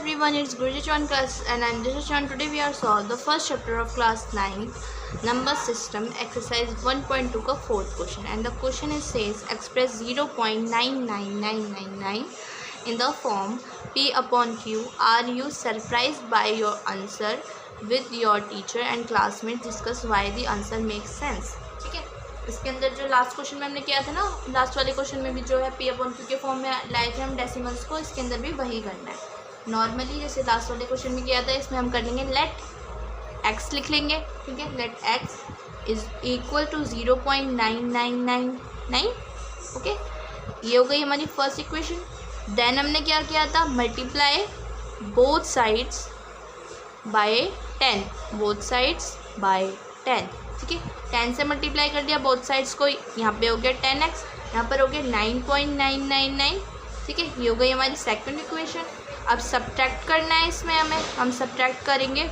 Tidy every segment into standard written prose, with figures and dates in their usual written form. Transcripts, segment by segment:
everyone, it's Guruji Chauhan class and I'm Disha Chauhan. Today we are solved the first chapter of class 9 number system exercise 1.2 का fourth question, and the question is says express 0.99999 in the form P upon Q. Are you surprised by your answer? With your teacher and classmates discuss why the answer makes sense. ठीक है, इसके अंदर जो last question में हमने किया था ना, लास्ट वाले क्वेश्चन में भी जो है P अपॉन Q के फॉर्म में लाए थे हम डेसिमल्स को, इसके अंदर भी वही करना है नॉर्मली जैसे लास्ट वाले क्वेश्चन में किया था। इसमें हम कर लेंगे लेट x लिख लेंगे, ठीक है, let x is equal to 0.9999। Okay, ये हो गई हमारी फर्स्ट इक्वेशन। देन हमने क्या किया था, multiply both sides by 10, both sides by 10, ठीक है, 10 से मल्टीप्लाई कर दिया बोथ साइड्स को, यहाँ पे हो गया 10x, यहाँ पर हो गया 9.999, ठीक है, ये हो गई हमारी सेकंड इक्वेशन। अब सब्ट्रैक्ट करना है इसमें हमें, हम सब्ट्रैक्ट करेंगे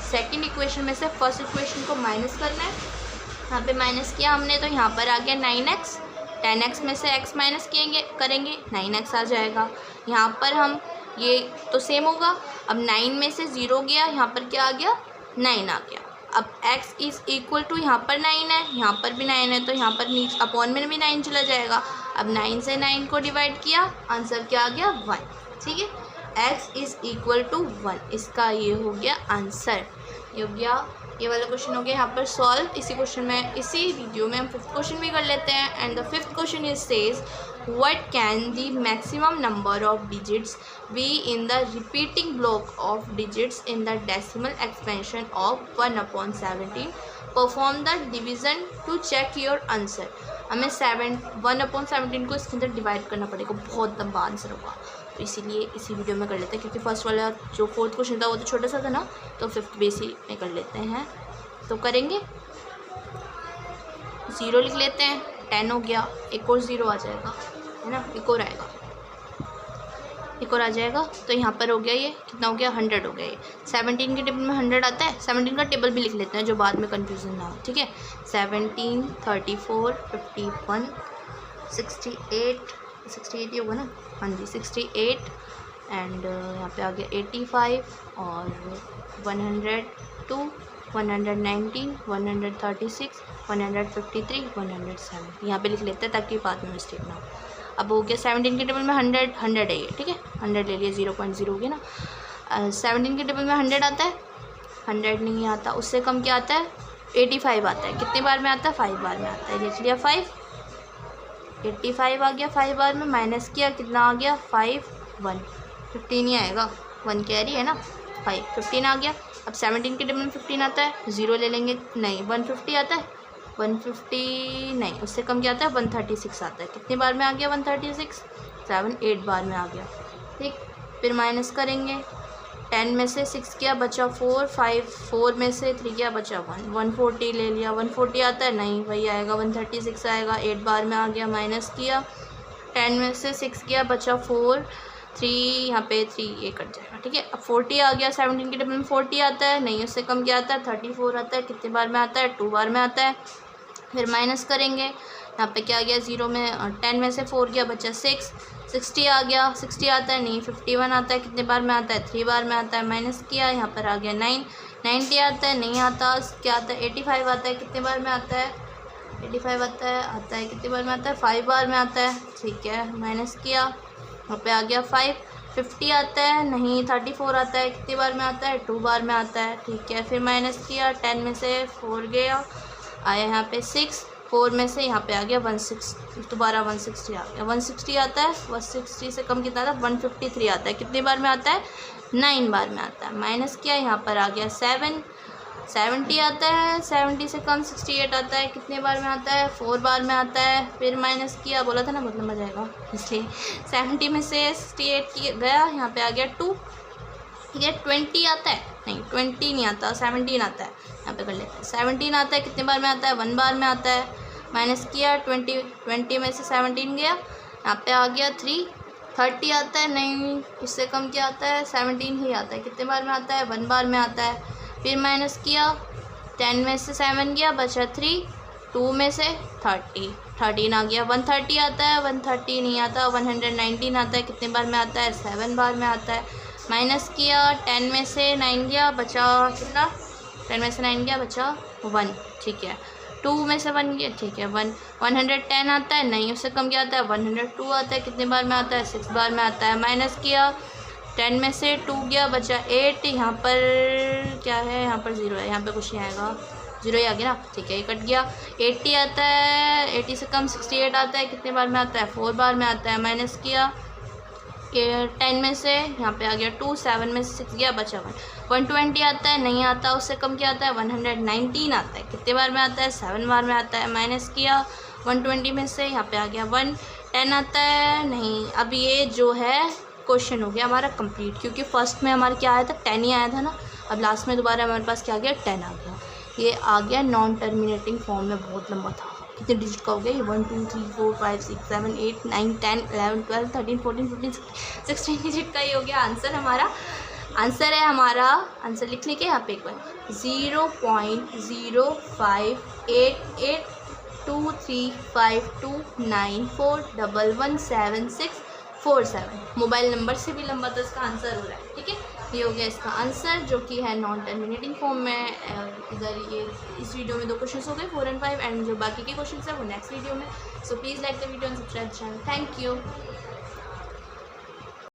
सेकंड इक्वेशन में से फर्स्ट इक्वेशन को माइनस करना है। यहाँ पे माइनस किया हमने तो यहाँ पर आ गया 9x, 10x में से x माइनस करेंगे 9x आ जाएगा। यहाँ पर हम ये तो सेम होगा, अब 9 में से 0 गया, यहाँ पर क्या आ गया 9 आ गया। अब x इज़ इक्वल टू यहाँ पर 9 है, यहाँ पर भी 9 है, तो यहाँ पर नीचे अपॉन में भी 9 चला जाएगा। अब 9 से 9 को डिवाइड किया, आंसर क्या आ गया 1, ठीक है, x इज़ इक्वल टू 1, इसका ये हो गया आंसर। ये हो गया, ये वाला क्वेश्चन हो गया यहाँ पर सॉल्व। इसी क्वेश्चन में, इसी वीडियो में हम फिफ्थ क्वेश्चन भी कर लेते हैं। And the fifth question is says what can the maximum number of digits be in the repeating block of digits in the decimal expansion of 1/17। Perform the division to check your answer. हमें 1/17 को इसके अंदर divide करना पड़ेगा, बहुत लंबा answer होगा, तो इसीलिए इसी वीडियो में कर लेते हैं, क्योंकि फर्स्ट वाला जो फोर्थ क्वेश्चन था वो तो छोटा सा था ना, तो फिफ्थ बेस ही में कर लेते हैं। तो करेंगे 0 लिख लेते हैं, 10 हो गया, एक और 0 आ जाएगा, है ना, एक और आएगा, एक और आ जाएगा, तो यहाँ पर हो गया, ये कितना हो गया 100 हो गया। ये 17 के टेबल में 100 आता है, 17 का टेबल भी लिख लेते हैं जो बाद में कन्फ्यूजन ना हो, ठीक है। 17, 34, 51, 68 ही होगा ना, हाँ जी 68, एंड यहाँ पे आ गया 85 और 102, 119, 136, 153, 107 यहाँ पे लिख लेते हैं ताकि बाद में मिस्टेक ना हो। अब हो गया 17 के टेबल में 100 है ये, ठीक है, 100 ले लिया, 0.0 हो गया ना। 17 के टेबल में 100 आता है, 100 नहीं आता, उससे कम क्या आता है 85 आता है। कितने बार में आता है 5 बार में आता है, लिख लिया 5, 85 आ गया 5 बार में, माइनस किया कितना आ गया 5, 1, 15 ही आएगा, 1 कैरी है ना, 5, 15 आ गया। अब 17 के टेबल में 15 आता है, 0 ले लेंगे, नहीं 150 आता है, 150 नहीं, उससे कम क्या आता है 136 आता है। कितने बार में आ गया 136, 7, 8 बार में आ गया, ठीक। फिर माइनस करेंगे, 10 में से 6 किया बचा 4, 4 में से 3 किया बचा 1, 140 ले लिया, 140 आता है, नहीं वही आएगा 136 आएगा, 8 बार में आ गया, माइनस किया, 10 में से 6 किया बचा 4, 3 यहाँ पे 3 ये कट जाएगा, ठीक है। अब 40 आ गया, 17 के टेबल में 40 आता है, नहीं उससे कम क्या आता है 34 आता है। कितने बार में आता है 2 बार में आता है। फिर माइनस करेंगे, यहाँ पे क्या आ गया 0 में 10 में से 4 गया बचा 6, 60 आ गया, 60 आता है, नहीं 51 आता है। कितने बार में आता है 3 बार में आता है, माइनस किया, यहाँ पर आ गया 9, 90 आता है, नहीं आता, क्या आता है 85 आता है। कितने बार में आता है 85 आता है, कितने बार में आता है 5 बार में आता है, ठीक है, माइनस किया, यहाँ पे आ गया 5, 50 आता है, नहीं 34 आता है। कितनी बार में आता है 2 बार में आता है, ठीक है। फिर माइनस किया, 10 में से 4 गया, आया यहाँ पे 6, 4 में से यहाँ पे आ गया 16, दोबारा 160 आ गया, 160 आता है, 160 से कम कितना था 153 आता है। कितनी बार में आता है 9 बार में आता है। माइनस किया, यहाँ पर आ गया 7, 70 आता है, 70 से कम 68 आता है। कितने बार में आता है 4 बार में आता है। फिर माइनस किया, बोला था ना बहुत लंबा जाएगा, इसलिए 70 में से 68 गया, यहाँ पे आ गया 2, ठीक है। 20 आता है, नहीं 20 नहीं आता, 17 आता है, यहाँ पे कर लेते हैं 17 आता है। कितने बार में आता है 1 बार में आता है। माइनस किया, 20 में से 17 गया, यहाँ पे आ गया 3, 30 आता है, नहीं उससे कम क्या आता है 17 ही आता है। कितने बार में आता है 1 बार में आता है। फिर माइनस किया, 10 में से 7 गया बचा 3, 2 में से 13 आ गया, 130 आता है, 130 नहीं आता, 119 आता है। कितने बार में आता है 7 बार में आता है। माइनस किया, 10 में से 9 गया, बचा कितना, 10 में से 9 गया, बचा 1, ठीक है। 2 में से 1 गया, ठीक है, 110 आता है, नहीं उससे कम क्या आता है, 102 आता है, कितने बार में आता है, 6 बार में आता है। माइनस किया, 10 में से 2 गया, बचा 8, यहाँ पर क्या है, यहाँ पर 0 है, यहाँ पे कुछ नहीं आएगा, 0 ही आ गया ना, ठीक है, ये कट गया। 80 आता है, 80 से कम 68 आता है, कितने बार में आता है, 4 बार में आता है। माइनस किया, 10 में से यहाँ पे आ गया 2, 7 में से 6 गया, बचा 1। 120 आता है, नहीं आता, उससे कम क्या आता है, 119 आता है, कितने बार में आता है, 7 बार में आता है। माइनस किया, 120 में से यहाँ पे आ गया 1, 10 आता है, नहीं। अब ये जो है क्वेश्चन हो गया हमारा कंप्लीट, क्योंकि फर्स्ट में हमारा क्या आया था, 10 ही आया था ना। अब लास्ट में दोबारा हमारे पास क्या आ गया, 10 आ गया। ये आ गया नॉन टर्मिनेटिंग फॉर्म में, बहुत लंबा था। कितने डिजिट का हो गया ये, 1 2 3 4 5 6 7 8 9 10 11 12 13 14 15 16 डिजिट का ही हो गया आंसर हमारा। आंसर है हमारा, आंसर लिख लिखे यहाँ पे एक बार, 0.058823529411747। मोबाइल नंबर से भी लंबा तो इसका आंसर हो रहा है, ठीक है। ये हो गया इसका आंसर, जो कि है नॉन टर्मिनेटिंग फॉर्म में। इधर ये इस वीडियो में 2 क्वेश्चन हो गए, 4 और 5, एंड जो बाकी के क्वेश्चन है वो नेक्स्ट वीडियो में। So please like the video and subscribe the channel. Thank you.